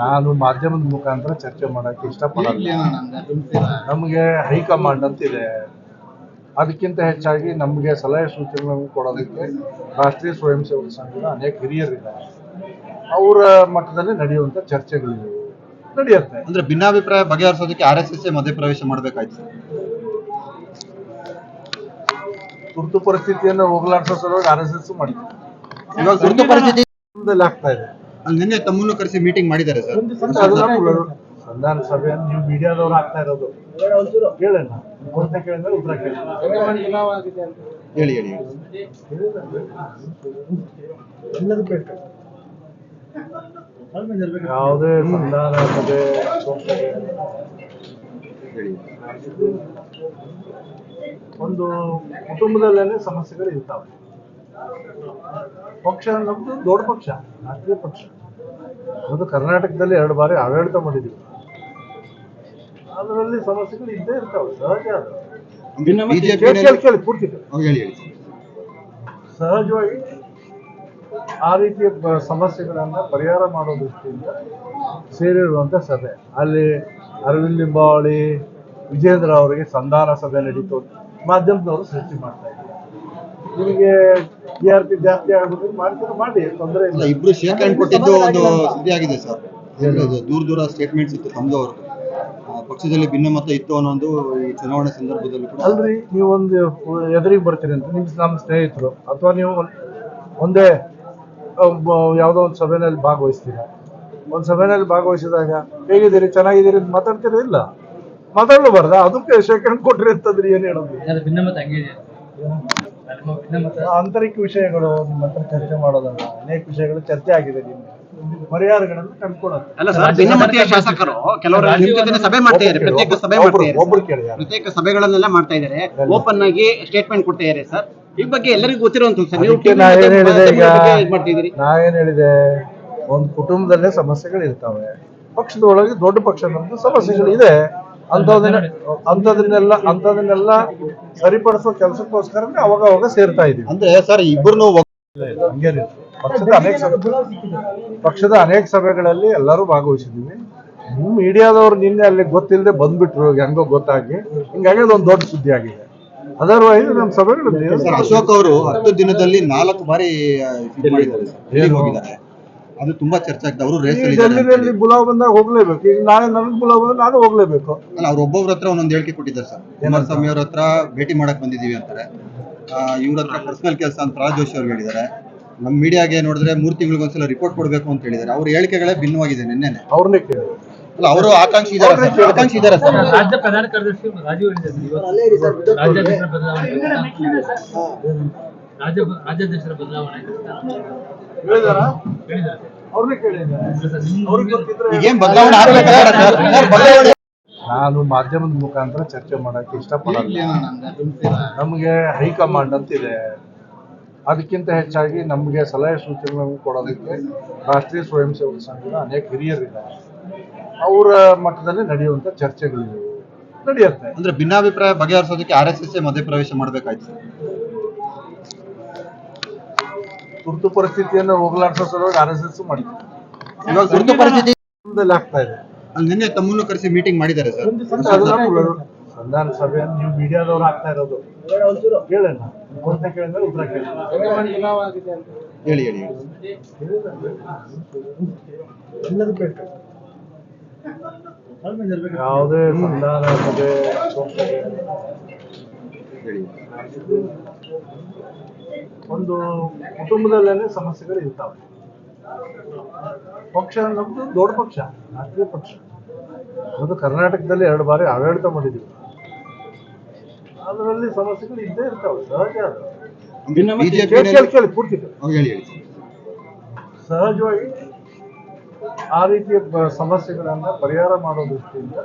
ನಾನು ಮಾಧ್ಯಮದ ಮುಖಾಂತರ ಚರ್ಚೆ ಮಾಡೋಕ್ಕೆ ಇಷ್ಟಪಡಲ್ಲ. ನಮಗೆ ಹೈಕಮಾಂಡ್ ಅಂತಿದೆ. ಅದಕ್ಕಿಂತ ಹೆಚ್ಚಾಗಿ ನಮಗೆ ಸಲಹೆ ಸೂಚನೆಗಳನ್ನು ಕೊಡೋದಕ್ಕೆ ರಾಷ್ಟ್ರೀಯ ಸ್ವಯಂ ಸೇವಕ ಸಂಘದ ಅನೇಕ ಹಿರಿಯರಿದ್ದಾರೆ. ಅವರ ಮಟ್ಟದಲ್ಲಿ ನಡೆಯುವಂಥ ಚರ್ಚೆಗಳಿವೆ, ನಡೆಯುತ್ತೆ. ಅಂದ್ರೆ ಭಿನ್ನಾಭಿಪ್ರಾಯ ಬಗೆಹರಿಸೋದಕ್ಕೆ RSS ಮಧ್ಯಪ್ರವೇಶ ಮಾಡಬೇಕಾಯ್ತು. ತುರ್ತು ಪರಿಸ್ಥಿತಿಯನ್ನು ಹೋಗಲಾಡಿಸೋ ಸಲುವಾಗಿ RSS ಮಾಡಿದೆ. ಇವಾಗ ತುರ್ತು ಪರಿಸ್ಥಿತಿ ಆಗ್ತಾ ಇದೆ. ನಿನ್ನೆ ತಮ್ಮನ್ನು ಕರೆಸಿ ಮೀಟಿಂಗ್ ಮಾಡಿದ್ದಾರೆ ಸರ್. ಸಂಧಾನ ಸಭೆಯನ್ನು ನೀವು ಮೀಡಿಯಾದವ್ರು ಆಗ್ತಾ ಇರೋದು ಕೇಳೋಣ, ಕೊರತೆ ಕೇಳಿದ್ರೆ ಉತ್ತರ ಕೇಳಿ. ಹೇಳಿ ಹೇಳಿ ಯಾವುದೇ ಸಂಧಾನ ಸಭೆ ಹೇಳಿ. ಒಂದು ಕುಟುಂಬದಲ್ಲೇನೆ ಸಮಸ್ಯೆಗಳು ಇರ್ತಾವೆ. ಪಕ್ಷ ನಮ್ದು ದೊಡ್ಡ ಪಕ್ಷ, ರಾಷ್ಟ್ರೀಯ ಪಕ್ಷ. ಅದು ಕರ್ನಾಟಕದಲ್ಲಿ 2 ಬಾರಿ ಆಡಳಿತ ಮಾಡಿದ್ದೀವಿ. ಅದರಲ್ಲಿ ಸಮಸ್ಯೆಗಳು ಇದ್ದೇ ಇರ್ತಾವೆ, ಸಹಜ. ಕೇಳಿ ಪೂರ್ತಿ ಸಹಜವಾಗಿ ಆ ರೀತಿಯ ಸಮಸ್ಯೆಗಳನ್ನ ಪರಿಹಾರ ಮಾಡೋ ದೃಷ್ಟಿಯಿಂದ ಸೇರಿರುವಂತ ಸಭೆ. ಅಲ್ಲಿ ಅರವಿಂದ್ ಲಿಂಬಾವಳಿ, ವಿಜೇಂದ್ರ ಅವರಿಗೆ ಸಂಧಾನ ಸಭೆ ನಡೀತು. ಮಾಧ್ಯಮದವರು ಸೃಷ್ಟಿ ಮಾಡ್ತಾ ಇದ್ದಾರೆ. ನಿಮಗೆ TRP ಜಾಸ್ತಿ ಆಗುತ್ತೆ ಮಾಡ್ತಾರೆ, ಮಾಡಿ, ತೊಂದರೆ ಇಲ್ಲ. ಇಬ್ರು ಶೇಕ್ ಹ್ಯಾಂಡ್ ಕೊಟ್ಟಿದ್ದು ಒಂದು ಸುದ್ದಿ ಆಗಿದೆ ಸರ್. ದೂರ ಸ್ಟೇಟ್ಮೆಂಟ್ಸ್ ಇತ್ತು ತಮ್ಮದು. ಅವರು ಪಕ್ಷದಲ್ಲಿ ಭಿನ್ನಮತ ಇತ್ತು ಅನ್ನೋದು ಈ ಚುನಾವಣೆ ಸಂದರ್ಭದಲ್ಲಿ ಕೂಡ. ಅಲ್ರಿ, ನೀವು ಒಂದು ಎದುರಿಗೆ ಬರ್ತೀರಿ ಅಂತ ನಮ್ಮ ಸ್ನೇಹಿತರು ಅಥವಾ ನೀವು ಒಂದೇ ಯಾವುದೋ ಒಂದು ಸಭೆಯಲ್ಲಿ ಭಾಗವಹಿಸ್ತೀರ. ಒಂದು ಸಭೆಯಲ್ಲಿ ಭಾಗವಹಿಸಿದಾಗ ಹೇಗಿದ್ದೀರಿ, ಚೆನ್ನಾಗಿದ್ದೀರಿ ಅಂತ ಮಾತಾಡ್ತೀರ? ಇಲ್ಲ, ಮಾತಾಡಬಾರ್ದ? ಅದಕ್ಕೆ ಶೇಖರಣೆ ಕೊಟ್ರಿ ಅಂತಂದ್ರೆ ಏನ್ ಹೇಳೋದು? ಆಂತರಿಕ ವಿಷಯಗಳು ನಿಮ್ಮ ಹತ್ರ ಚರ್ಚೆ ಮಾಡೋದಲ್ಲ. ಅನೇಕ ವಿಷಯಗಳು ಚರ್ಚೆ ಆಗಿದೆ. ನಿಮ್ಗೆ ಪರಿಹಾರಗಳನ್ನು ಕಂಡುಕೊಳ್ಳೋದು. ಶಾಸಕರು ಕೆಲವರು ಸಭೆ ಮಾಡ್ತಾ ಇದ್ದಾರೆ, ಪ್ರತ್ಯೇಕ ಸಭೆಗಳನ್ನೆಲ್ಲ ಮಾಡ್ತಾ ಇದ್ದಾರೆ, ಓಪನ್ ಆಗಿ ಸ್ಟೇಟ್ಮೆಂಟ್ ಕೊಡ್ತಾ ಇದ್ದಾರೆ ಸರ್. ಈ ಬಗ್ಗೆ ಎಲ್ಲರಿಗೂ ಗೊತ್ತಿರುವಂತ ನಾ ಏನ್ ಹೇಳಿದೆ, ಒಂದು ಕುಟುಂಬದಲ್ಲೇ ಸಮಸ್ಯೆಗಳು ಇರ್ತಾವೆ. ಪಕ್ಷದೊಳಗೆ ದೊಡ್ಡ ಪಕ್ಷ ನಮ್ದು ಸಮಸ್ಯೆಗಳು ಇದೆ. ಅಂತದನ್ನೆಲ್ಲ ಸರಿಪಡಿಸೋ ಕೆಲಸಕ್ಕೋಸ್ಕರ ಅವಾಗ ಸೇರ್ತಾ ಇದೀವಿ. ಅಂದ್ರೆ ಸರ್ ಇಬ್ಬರು ಹಂಗೇನಿಲ್ಲ. ಪಕ್ಷದ ಅನೇಕ ಸಭೆಗಳಲ್ಲಿ ಎಲ್ಲರೂ ಭಾಗವಹಿಸಿದೀವಿ. ಮೀಡಿಯಾದವ್ರು ನಿನ್ನೆ ಅಲ್ಲಿ ಗೊತ್ತಿಲ್ಲದೆ ಬಂದ್ಬಿಟ್ರು, ಹೆಂಗೋ ಗೊತ್ತಾಗಿ. ಹಿಂಗಾಗಿ ಅದೊಂದು ದೊಡ್ಡ ಸುದ್ದಿ ಆಗಿದೆ. ಅದರ್ವೈಸ್ ನಮ್ಮ ಸಭೆಗಳು. ಅಶೋಕ್ ಅವರು 10 ದಿನದಲ್ಲಿ 4 ಬಾರಿ ಹೋಗಿದ್ದಾರೆ. ಅದು ತುಂಬಾ ಚರ್ಚೆ ಆಗ್ತದೆ. ಅವರು ಡೆಲ್ಲಿನಲ್ಲಿ ಬುಲಾವ್ ಬಂದಾಗ ಹೋಗ್ಲೇಬೇಕು. ಈಗ ನಾಳೆ ನನಗೆ ಬುಲಾವ್ ಬಂದಾಗ ನಾನು ಹೋಗ್ಲೇಬೇಕು. ಅಲ್ಲ, ಅವ್ರ ಒಬ್ಬೊಬ್ರ ಹತ್ರ ಒಂದೊಂದು ಹೇಳಿಕೆ ಕೊಟ್ಟಿದ್ದಾರೆ ಸರ್. ಕುಮಾರಸ್ವಾಮಿ ಅವ್ರ ಹತ್ರ ಭೇಟಿ ಮಾಡಕ್ ಬಂದಿದೀವಿ ಅಂತಾರೆ. ಇವ್ರ ಹತ್ರ ಪರ್ಸನಲ್ ಕೆಲಸ ಅಂತ ರಾಜ್ ಜೋಶಿ ಅವ್ರು ಹೇಳಿದ್ದಾರೆ. ನಮ್ಮ ಮೀಡಿಯಾಗೆ ನೋಡಿದ್ರೆ 3 ತಿಂಗಳಿಗೊಂದ್ಸಲ ರಿಪೋರ್ಟ್ ಕೊಡ್ಬೇಕು ಅಂತ ಹೇಳಿದ್ದಾರೆ. ಅವ್ರ ಹೇಳಿಕೆಗಳೇ ಭಿನ್ನವಾಗಿದೆ. ನಿನ್ನೆ ಅವ್ರನ್ನೇ ಕೇಳಿ. ಅಲ್ಲ, ಅವರು ಆಕಾಂಕ್ಷಿ ಇದ್ದಾರೆ ಸರ್. ರಾಜ್ಯ ಪ್ರಧಾನ ಕಾರ್ಯದರ್ಶಿ ರಾಜೀವ್ ರಾಜ್ಯಾಧ್ಯಕ್ಷರ ಬದಲಾವಣೆ ಅವ್ರನ್ನೇ ಕೇಳಿದ್ದಾರೆ. ನಾನು ಮಾಧ್ಯಮದ ಮುಖಾಂತರ ಚರ್ಚೆ ಮಾಡೋಕ್ಕೆ ಇಷ್ಟಪಡಲ್ಲ. ನಮಗೆ ಹೈಕಮಾಂಡ್ ಅಂತಿದೆ. ಅದಕ್ಕಿಂತ ಹೆಚ್ಚಾಗಿ ನಮಗೆ ಸಲಹೆ ಸೂಚನೆಗಳನ್ನು ಕೊಡೋದಕ್ಕೆ ರಾಷ್ಟ್ರೀಯ ಸ್ವಯಂ ಸೇವಕ ಸಂಘದ ಅನೇಕ ಹಿರಿಯರಿದ್ದಾರೆ. ಅವರ ಮಟ್ಟದಲ್ಲಿ ನಡೆಯುವಂಥ ಚರ್ಚೆಗಳಿವೆ, ನಡೆಯುತ್ತೆ. ಅಂದ್ರೆ ಭಿನ್ನಾಭಿಪ್ರಾಯ ಬಗೆಹರಿಸೋದಕ್ಕೆ RSS ಮಧ್ಯಪ್ರವೇಶ ಮಾಡಬೇಕಾಯ್ತು. ತುರ್ತು ಪರಿಸ್ಥಿತಿಯನ್ನು ಹೋಗಲಾಡಿಸೋ ಸಲುವಾಗಿ RSS ಮಾಡಿದೆ. ಇವಾಗ ತುರ್ತು ಪರಿಸ್ಥಿತಿ ಆಗ್ತಾ ಇದೆ. ನಿನ್ನೆ ತಮ್ಮನ್ನು ಕರೆಸಿ ಮೀಟಿಂಗ್ ಮಾಡಿದ್ದಾರೆ ಸರ್. ಸಂಧಾನ ಸಭೆಯನ್ನು ನೀವು ಮೀಡಿಯಾದವ್ರು ಆಗ್ತಾ ಇರೋದು ಕೇಳೋಣ, ಕೊರತೆ ಕೇಳಿದ್ರೆ ಉತ್ತರ ಕೇಳಿ. ಹೇಳಿ ಯಾವುದೇ ಸಂಧಾನ ಸಭೆ ಒಂದು ಕುಟುಂಬದಲ್ಲೇನೆ ಸಮಸ್ಯೆಗಳು ಇರ್ತಾವೆ. ಪಕ್ಷ ನಮ್ದು ದೊಡ್ಡ ಪಕ್ಷ, ರಾಷ್ಟ್ರೀಯ ಪಕ್ಷ. ಅದು ಕರ್ನಾಟಕದಲ್ಲಿ 2 ಬಾರಿ ಆಡಳಿತ ಮಾಡಿದ್ದೀವಿ. ಅದರಲ್ಲಿ ಸಮಸ್ಯೆಗಳು ಇದ್ದೇ ಇರ್ತಾವೆ, ಸಹಜ. ಕೇಳಿ ಪೂರ್ತಿ ಸಹಜವಾಗಿ ಆ ರೀತಿಯ ಸಮಸ್ಯೆಗಳನ್ನ ಪರಿಹಾರ ಮಾಡೋ ದೃಷ್ಟಿಯಿಂದ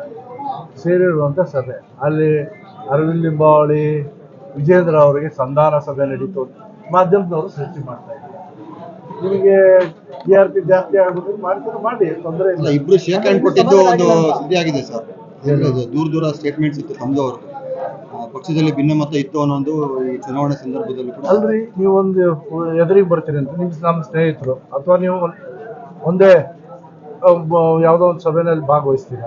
ಸೇರಿರುವಂತ ಸಭೆ. ಅಲ್ಲಿ ಅರವಿಂದ್ ಲಿಂಬಾವಳಿ, ವಿಜೇಂದ್ರ ಅವರಿಗೆ ಸಂಧಾನ ಸಭೆ ನಡೀತು. ಮಾಧ್ಯಮದವರು ಸೃಷ್ಟಿ ಮಾಡ್ತಾ ಇದ್ದಾರೆ. ನಿಮಗೆ TRP ಜಾಸ್ತಿ ಆಗುತ್ತೆ ಮಾಡ್ತಾರೆ, ಮಾಡಿ, ತೊಂದರೆ ಇಲ್ಲ. ಇಬ್ರು ಶೇಕ್ ಹ್ಯಾಂಡ್ ಕೊಟ್ಟಿದ್ದು ಒಂದು ಸುದ್ದಿ ಆಗಿದೆ ಸರ್. ದೂರ ಸ್ಟೇಟ್ಮೆಂಟ್ಸ್ ಇತ್ತು ತಮ್ಮದು. ಅವರು ಪಕ್ಷದಲ್ಲಿ ಭಿನ್ನಮತ ಇತ್ತು ಅನ್ನೋದು ಈ ಚುನಾವಣೆ ಸಂದರ್ಭದಲ್ಲಿ ಕೂಡ. ಅಲ್ರಿ, ನೀವು ಒಂದು ಎದುರಿಗೆ ಬರ್ತೀರಿ ಅಂತ ನಮ್ಮ ಸ್ನೇಹಿತರು ಅಥವಾ ನೀವು ಒಂದೇ ಯಾವುದೋ ಒಂದು ಸಭೆಯಲ್ಲಿ ಭಾಗವಹಿಸ್ತೀರ.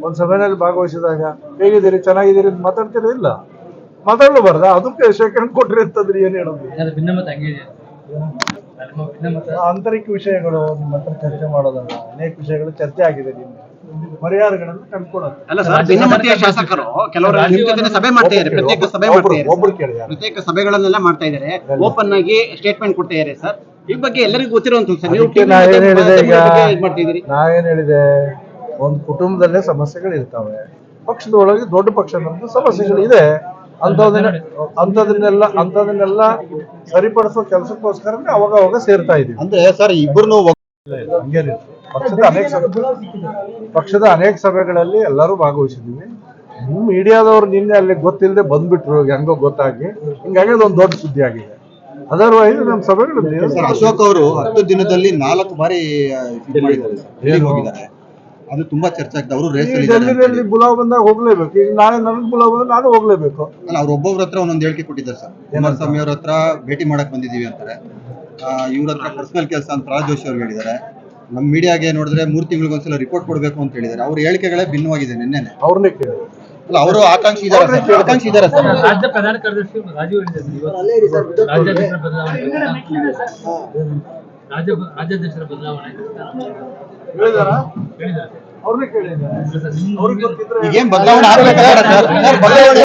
ಒಂದು ಸಭೆಯಲ್ಲಿ ಭಾಗವಹಿಸಿದಾಗ ಹೇಗಿದ್ದೀರಿ, ಚೆನ್ನಾಗಿದ್ದೀರಿ ಅಂತ ಮಾತಾಡ್ತೀರ? ಇಲ್ಲ, ಮಾತಾಡಬಾರ್ದ? ಅದಕ್ಕೆ ಸೆಕೆಂಡ್ ಕೊಟ್ರಿ ಅಂತಂದ್ರೆ ಏನ್ ಹೇಳೋದು? ಆಂತರಿಕ ವಿಷಯಗಳು ನಿಮ್ಮ ಹತ್ರ ಚರ್ಚೆ ಮಾಡೋದಲ್ಲ, ಅನೇಕ ವಿಷಯಗಳು ಚರ್ಚೆ ಆಗಿದೆ. ನಿಮ್ಗೆ ಪರಿಹಾರಗಳನ್ನು ಕಂಡುಕೊಳ್ಳೋದು. ಅಲ್ಲ ಸರ್, ಭಿನ್ನಮತೀಯ ಶಾಸಕರು ಕೆಲವರು ನಿಮ್ ಜೊತೆ ಸಭೆ ಮಾಡ್ತಾ ಇದ್ದಾರೆ, ಪ್ರತ್ಯೇಕ ಸಭೆ ಮಾಡ್ತಾ ಇದ್ದಾರೆ, ಒಬ್ರು ಕೇಳಿ ಯಾರು? ಪ್ರತ್ಯೇಕ ಸಭೆಗಳನ್ನೆಲ್ಲ ಮಾಡ್ತಾ ಇದ್ದಾರೆ, ಓಪನ್ ಆಗಿ ಸ್ಟೇಟ್ಮೆಂಟ್ ಕೊಡ್ತಾ ಇದ್ದಾರೆ ಸರ್. ಈ ಬಗ್ಗೆ ಎಲ್ಲರಿಗೂ ಗೊತ್ತಿರುವಂತ ಸರ್, ನೀವು ಅದಕ್ಕೆ ನಾ ಏನ್ ಹೇಳಿದೆ ಈಗ, ಮಾಡ್ತಿದ್ದೀರಿ. ನಾ ಏನ್ ಹೇಳಿದೆ, ಒಂದು ಕುಟುಂಬದಲ್ಲೇ ಸಮಸ್ಯೆಗಳು ಇರ್ತಾವೆ, ಪಕ್ಷದೊಳಗೆ ದೊಡ್ಡ ಪಕ್ಷ ನಮ್ದು ಸಮಸ್ಯೆಗಳಿದೆ. ಅಂಥದನ್ನೆಲ್ಲ ಸರಿಪಡಿಸೋ ಕೆಲಸಕ್ಕೋಸ್ಕರನೇ ಅವಾಗ ಸೇರ್ತಾ ಇದೀವಿ. ಅಂದ್ರೆ ಸರ್ ಇಬ್ಬರನ್ನು ಹಂಗೇನಿಲ್ಲ, ಪಕ್ಷದ ಅನೇಕ ಸಭೆಗಳಲ್ಲಿ ಎಲ್ಲರೂ ಭಾಗವಹಿಸಿದ್ದೀವಿ. ಮೀಡಿಯಾದವ್ರು ನಿನ್ನೆ ಅಲ್ಲಿ ಗೊತ್ತಿಲ್ಲದೆ ಬಂದ್ಬಿಟ್ರು, ಹೆಂಗೋ ಗೊತ್ತಾಗಿ, ಹಿಂಗಾಗಿ ಅದೊಂದು ದೊಡ್ಡ ಸುದ್ದಿ ಆಗಿದೆ. ಅದರ್ವೈಸ್ ನಮ್ಮ ಸಭೆಗಳು ಸರ್ ಅಶೋಕ್ ಅವರು 10 ದಿನದಲ್ಲಿ 4 ಬಾರಿ ಡೆಲ್ಲಿಗೆ ಹೋಗಿದ್ದಾರೆ. ಅದು ತುಂಬಾ ಚರ್ಚೆ ಆಗ್ತದೆ. ಅವರು ರೇಸ್ ಡೆಲ್ಲಿನಲ್ಲಿ ಬುಲಾವ್ ಬಂದಾಗ ಹೋಗ್ಲೇಬೇಕು. ಈಗ ನಾಳೆ ನನಗೆ ಬುಲಾವ್ ಬಂದ್ರೆ ನಾನು ಹೋಗ್ಲೇಬೇಕು. ಅಲ್ಲ, ಅವ್ರು ಒಬ್ಬೊಬ್ರ ಹತ್ರ ಒಂದೊಂದು ಹೇಳಿಕೆ ಕೊಟ್ಟಿದ್ದಾರೆ ಸರ್. ಕುಮಾರಸ್ವಾಮಿ ಅವ್ರ ಹತ್ರ ಭೇಟಿ ಮಾಡಕ್ ಬಂದಿದೀವಿ ಅಂತಾರೆ. ಇವ್ರ ಹತ್ರ ಪರ್ಸನಲ್ ಕೆಲಸ ಅಂತ ರಾಜ್ ಜೋಶಿ ಅವ್ರು ಹೇಳಿದ್ದಾರೆ. ನಮ್ಮ ಮೀಡಿಯಾಗೆ ನೋಡಿದ್ರೆ 3 ತಿಂಗಳಿಗೊಂದ್ಸಲ ರಿಪೋರ್ಟ್ ಕೊಡ್ಬೇಕು ಅಂತ ಹೇಳಿದ್ದಾರೆ. ಅವ್ರ ಹೇಳಿಕೆಗಳೇ ಭಿನ್ನವಾಗಿದೆ. ನಿನ್ನೆ ಅವ್ರನ್ನೇ ಕೇಳಿ. ಅಲ್ಲ, ಅವರು ಆಕಾಂಕ್ಷಿ ಇದ್ದಾರೆ ಸರ್. ರಾಜ್ಯ ಪ್ರಧಾನ ಕಾರ್ಯದರ್ಶಿ ರಾಜೀವ್ ರಾಜ್ಯಾಧ್ಯಕ್ಷರ ಬದಲಾವಣೆ ಹೇಳಿದಾರಾ? ಹೇಳಿದ್ದಾರೆ. ಅವ್ರನ್ನೇ ಕೇಳಿದ್ದಾರೆ. ಅವ್ರಿಗೆ ಗೊತ್ತಿದ್ರೆ ಈಗೇನ್ ಬದಲಾವಣೆ ಆಗ್ಬೇಕಾದ್ರೆ ಸರ್, ಬದಲಾವಣೆ